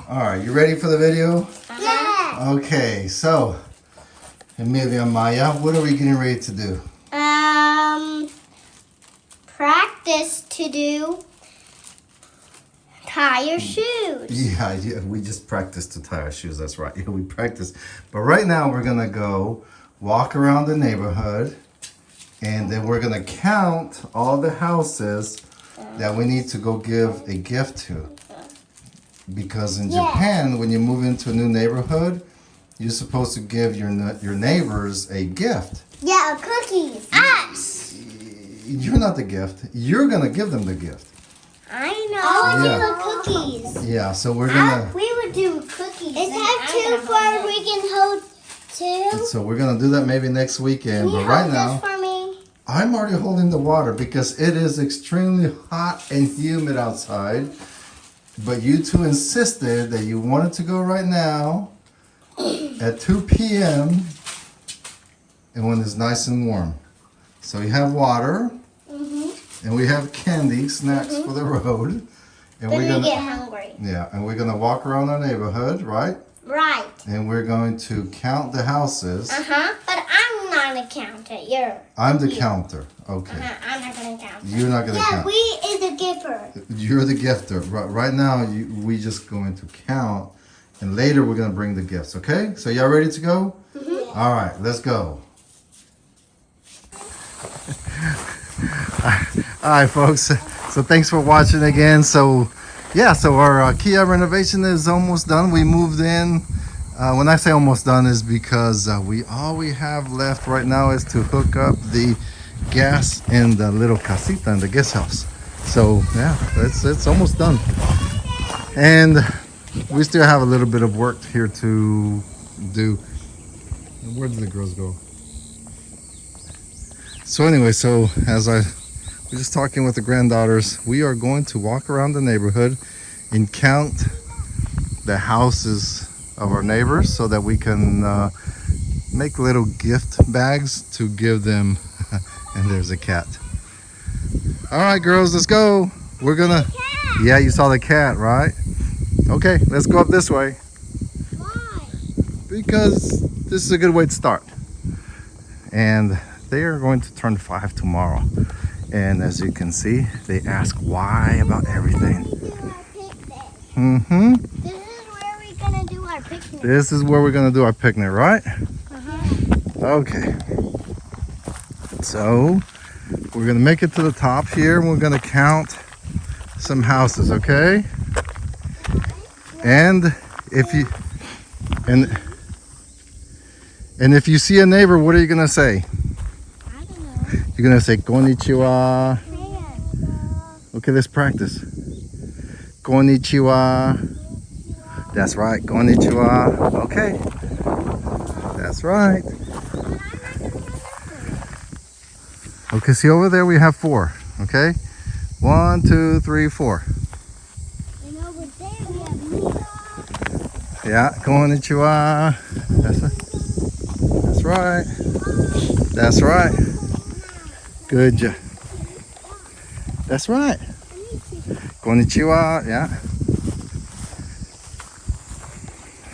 All right, you ready for the video? Yeah. Okay, so Emilia and Maya, what are we getting ready to do? Practice to do tie your shoes. Yeah, we just practiced to tie our shoes. That's right. Yeah, we practiced. But right now we're gonna go walk around the neighborhood, and then we're gonna count all the houses that we need to go give a gift to. Because in Japan, when you move into a new neighborhood, you're supposed to give your neighbors a gift. Yeah, cookies. Us. You're not the gift. You're gonna give them the gift. I know. I would do the cookies. Yeah, so we're gonna. We would do cookies. Is that too far? We can hold two. So we're gonna do that maybe next weekend. Can you but right hold now, this for me? I'm already holding the water because it is extremely hot and humid outside. But you two insisted that you wanted to go right now at 2 p.m. and when it's nice and warm. So you have water, and we have candy, snacks for the road. And Then we get hungry. Yeah, and we're gonna walk around our neighborhood, right? Right. And we're going to count the houses. But I'm not a counter. I'm the counter. Okay. I'm not gonna count. You're not gonna count. Yeah, we is the giver. You're the gifter. Right now, we just going to count, and later we're gonna bring the gifts. Okay? So y'all ready to go? All right, let's go. All right, folks. So thanks for watching again. So yeah, so our Akiya renovation is almost done. We moved in. When I say almost done is because all we have left right now is to hook up the gas in the little casita in the guest house. So yeah, it's almost done. And we still have a little bit of work here to do. Where did the girls go? So anyway, so as I was just talking with the granddaughters, we are going to walk around the neighborhood and count the houses of our neighbors so that we can make little gift bags to give them. And there's a cat. All right, girls, let's go. We're gonna. Yeah, you saw the cat, right? Okay, let's go up this way. Why? Because this is a good way to start. And they are going to turn 5 tomorrow. And as you can see, they ask why about everything. This is where we're gonna do our picnic, right? Okay. So we're gonna make it to the top here, and we're gonna count some houses, okay? And if you see a neighbor, what are you gonna say? I don't know. You're gonna say konnichiwa. Okay, let's practice. Konnichiwa. That's right, konnichiwa. Okay. That's right. Okay, see over there we have 4. Okay? 1, 2, 3, 4. And over there we have Mia. Yeah, konnichiwa. That's right. That's right. Good job. That's right. Konnichiwa. Yeah.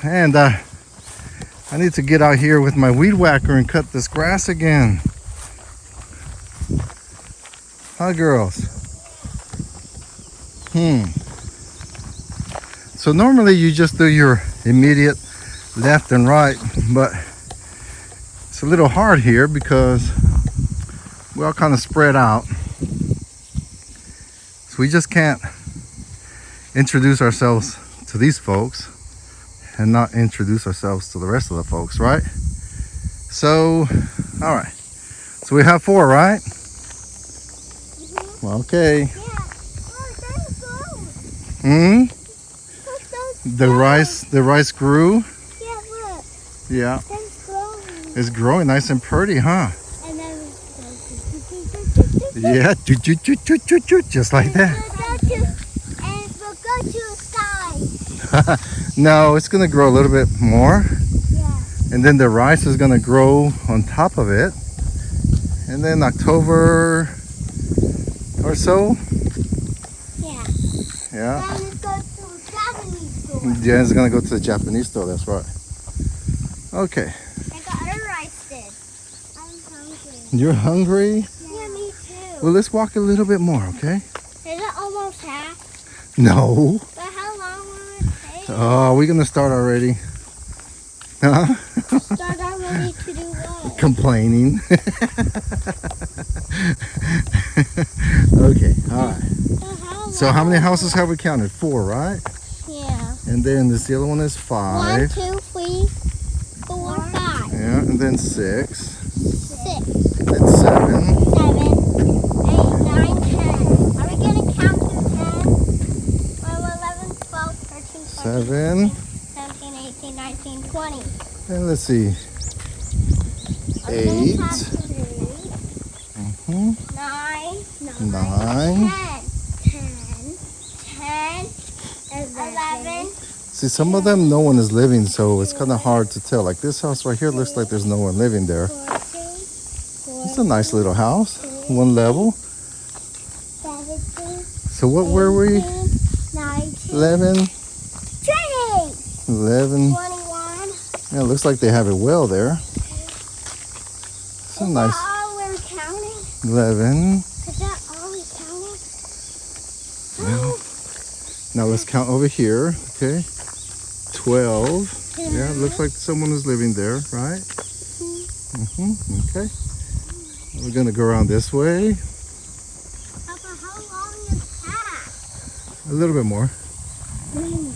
And I need to get out here with my weed whacker and cut this grass again. Huh, girls? So normally you just do your immediate left and right, but it's a little hard here because we're all kind of spread out. So we just can't introduce ourselves to these folks and not introduce ourselves to the rest of the folks, right? So, all right. So we have 4, right? Well, okay. The rice grew. Yeah, look. Yeah. It's growing. It's growing nice and pretty, huh? And then Yeah, just like that. And we'll go to the sky. No, it's gonna grow a little bit more. Yeah. And then the rice is gonna grow on top of it. And then October or so. Yeah. Yeah. Then let's go to a Japanese store. Jen's gonna go to the Japanese store. That's right. Okay. I got a roasted. I'm hungry. You're hungry? Yeah, me too. Well, let's walk a little bit more, okay? Is it almost half? No. But how long will it take? Oh, we're gonna start already. Huh? Start already to do what? Complaining. Okay, all right. So how many houses have we counted? 4, right? Yeah. And then this the other one is 1, 5. 2, 3, 4, 5. Yeah, and then 6. 6, Then 7. 7, 8, 9, 10. Are we gonna count to 10? 11, 12, 13, 14, 7. 17, 18, 19, 20. And let's see. 8. Mhm. 9, 9. 10, 11. See, some of them no one is living, so it's kind of hard to tell. Like this house right here looks like there's no one living there. 14, It's a nice little house, 1 level. 17, So what were we? 19, 11. 20, 11. 21. Yeah, it looks like they have it well there. It's a Is nice that all we're counting? 11. Is that all we're counting? Now let's count over here. Okay. 12. Yeah, it looks like someone is living there, right? Okay. We're gonna go around this way. Papa, how long is that? A little bit more.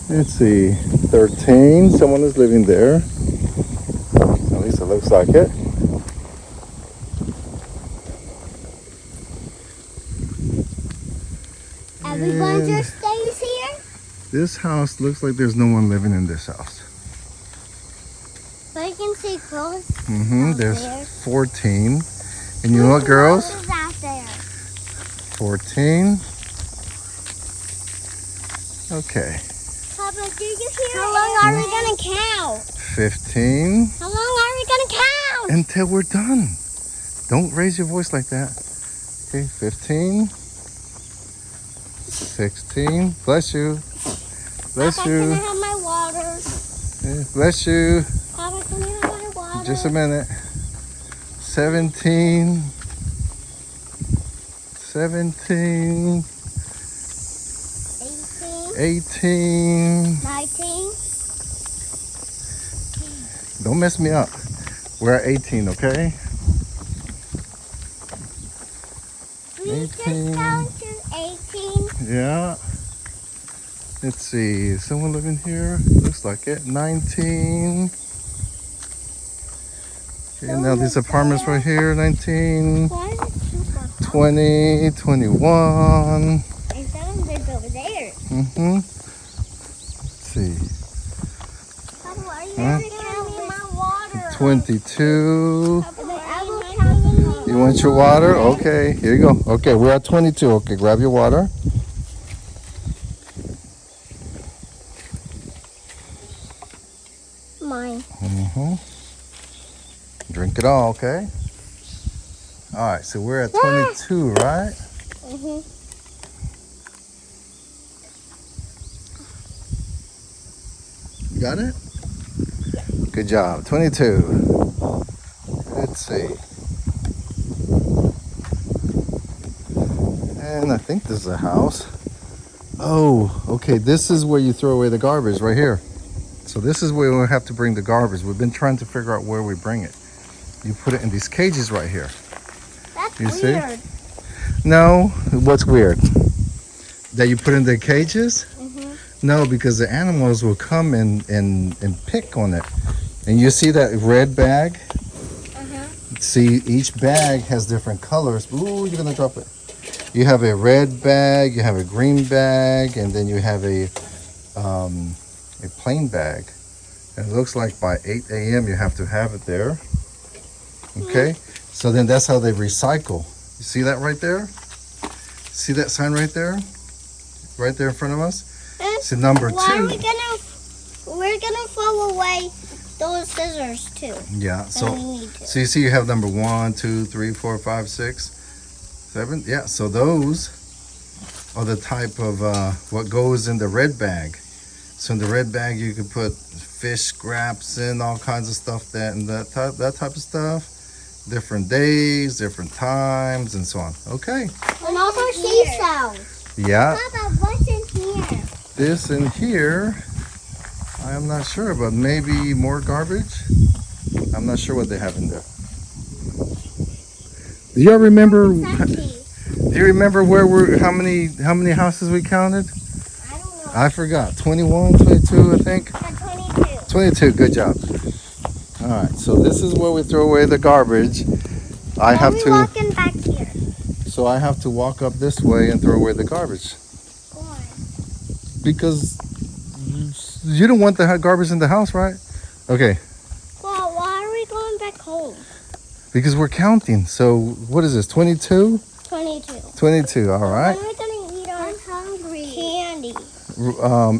Let's see. 13. Someone is living there. At least it looks like it. Everyone And just stays here? this house looks like there's no one living in this house. But you can see clothes. Out There's there. 14. And you know what, girls? Clothes out there. 14. Okay. Papa, do you hear How long are we going to count? 15. How long are we going to count? Until we're done. Don't raise your voice like that. Okay, 15. 16. Bless you. Bless Papa, you. can I have my water? Yeah, bless you. Papa, can you have my water? Just a minute. 17. 17. 18. 19. Don't mess me up. We're at 18, okay? We 18. just count to 18. Yeah. Let's see. Is someone living here? Looks like it. 19. Okay, now these apartments right here. 19. Why is it super 20. 21. And some of them over there. Let's see. Papa, are you Huh? going to count me my water? 22. Papa, are you counting me? You want your water? Okay, here you go. Okay, we're at 22. Okay, grab your water. Mine. Drink it all, okay? All right, so we're at 22, right? You got it? Good job. 22. Let's see. And I think this is a house. Oh, okay. This is where you throw away the garbage right here. So this is where we have to bring the garbage. We've been trying to figure out where we bring it. You put it in these cages right here. That's You see? weird. No, what's weird? That you put in the cages? No, because the animals will come and pick on it. And you see that red bag? See, each bag has different colors. Ooh, you're gonna drop it. You have a red bag, you have a green bag, and then you have a plain bag. And it looks like by 8 a.m. you have to have it there. Okay, so then that's how they recycle. You see that right there? See that sign right there? Right there in front of us? So number Why are 2. we're gonna throw away those scissors too. Yeah, so we need to. so you see you have number 1, 2, 3, 4, 5, 6, 7. Yeah, so those are the type of what goes in the red bag. So in the red bag, you can put fish scraps in, all kinds of stuff that type of stuff. Different days, different times, and so on. Okay. And also seashells. Yeah. Papa, what's in here? This in here, I am not sure, but maybe more garbage. I'm not sure what they have in there. Do y'all remember? Do you remember how many houses we counted? I don't know. I forgot. 21, 22, I think. 22. 22. Good job. All right. So this is where we throw away the garbage. I have to. Walking back here. So I have to walk up this way and throw away the garbage Why? because you don't want the garbage in the house, right? Okay. Well, why are we going back home? Because we're counting. So what is this? 22? 22. 22. All right. When are we gonna eat our candy?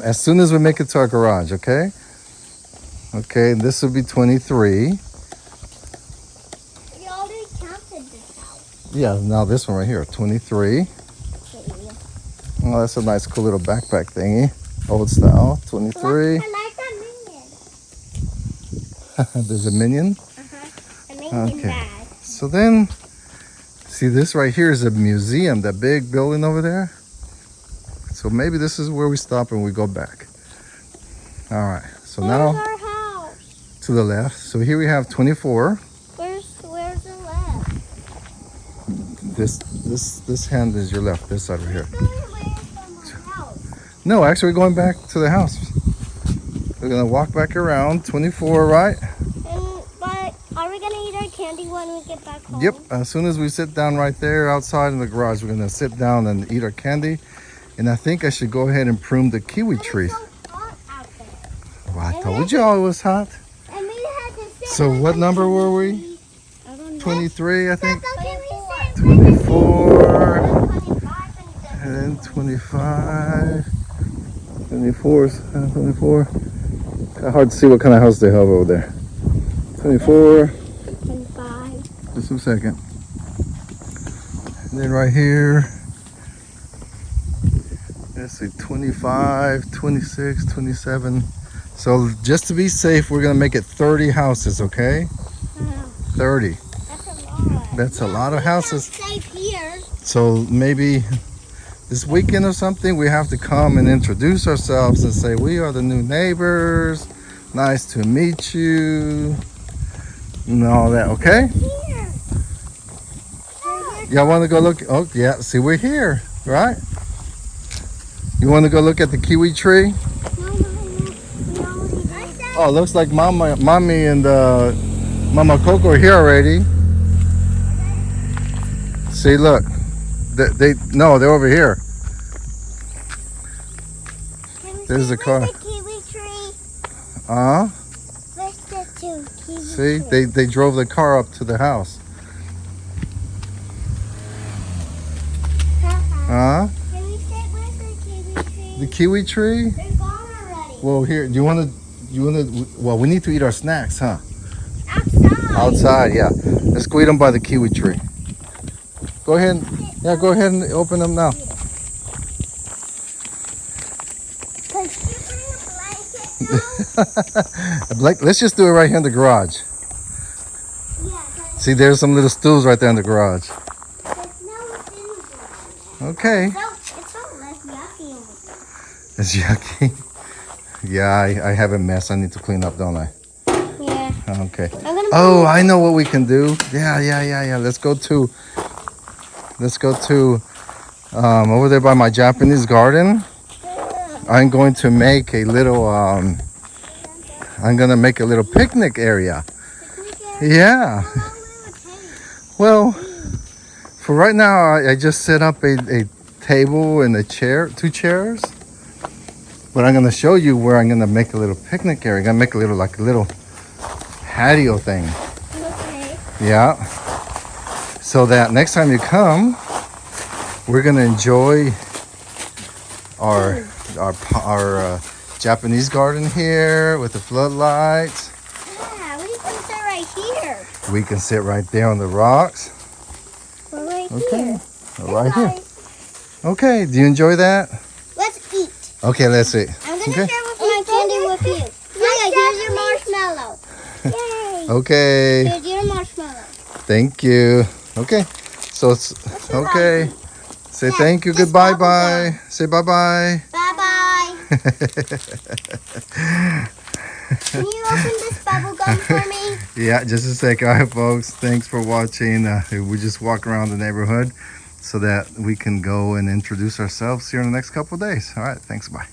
As soon as we make it to our garage, okay? Okay, this will be 23. We already counted this house. Yeah, now this one right here, 23. Okay. Oh, that's a nice, cool little backpack thingy. Old style, 23. I like that minion. There's a minion. A minion Okay. bag. So then, see, this right here is a museum, that big building over there. So maybe this is where we stop and we go back. All right, so Where's now our house? to the left. So here we have 24. Where's the left? This hand is your left, this side over here. Going away from our house. No, actually we're going back to the house. We're gonna walk back around, 24, right? But are we gonna eat our candy when we get back home? Yep, as soon as we sit down right there outside in the garage, we're gonna sit down and eat our candy. And I think I should go ahead and prune the kiwi tree. It's so hot out there. Well, I told you it was hot. And we had to sit So what number were we? I don't know. 23, I think. Papa, can we sit 24, 25 and then 25, 24, 24. Kind of hard to see what kind of house they have over there. 24, 25. just a second. And then right here, let's see, 25, 26, 27. So just to be safe, we're gonna make it 30 houses, okay? 30. That's a lot. That's a lot of houses. Safe here. So maybe this weekend or something, we have to come and introduce ourselves and say, we are the new neighbors. Nice to meet you. And all that, okay? Here. Y'all want to go look? Oh, yeah. See, we're here, right? You want to go look at the kiwi tree? No. Oh, looks like mommy and Mama Coco are here already. See, look. They're over here. There's the car. The kiwi tree. Where's the kiwi See, tree? they drove the car up to the house. Can we sit with the kiwi tree? The kiwi tree? They're gone already. Well, here, do you want to, well, we need to eat our snacks, huh? Outside. Outside, yeah. Let's go eat them by the kiwi tree. Go ahead. Yeah, go ahead and open them now. Could you bring a blanket now? Let's just do it right here in the garage. Yeah, See, there's some little stools right there in the garage. but no, it's in the garage. Okay. It's so less yucky over there. It's yucky. Yeah, I have a mess I need to clean up, don't I? Yeah. Okay. I'm gonna Oh, I know what we can do. Yeah. Let's go to over there by my Japanese garden. I'm going to make a little picnic area. Yeah. Well, for right now, I just set up a table and a chair, 2 chairs. But I'm gonna show you where I'm gonna make a little picnic area. I'm gonna make a little patio thing. Okay. Yeah. So that next time you come, we're gonna enjoy our Japanese garden here with the floodlights. Yeah, we can sit right here. We can sit right there on the rocks. We're right Okay. here. Right here. Okay. Do you enjoy that? Let's eat. Okay, let's see. I'm gonna Okay. share with my you. Maya, here's your marshmallow. Yay. Okay. Here's your marshmallow. Thank you. Okay. So it's okay. Say Yeah, thank you. just Goodbye. bubble gum. Bye. Say bye bye. Bye-bye. Can you open this bubble gum for me? Yeah, just a sec. All right, folks. Thanks for watching. We just walk around the neighborhood so that we can go and introduce ourselves here in the next couple of days. All right. Thanks. Bye.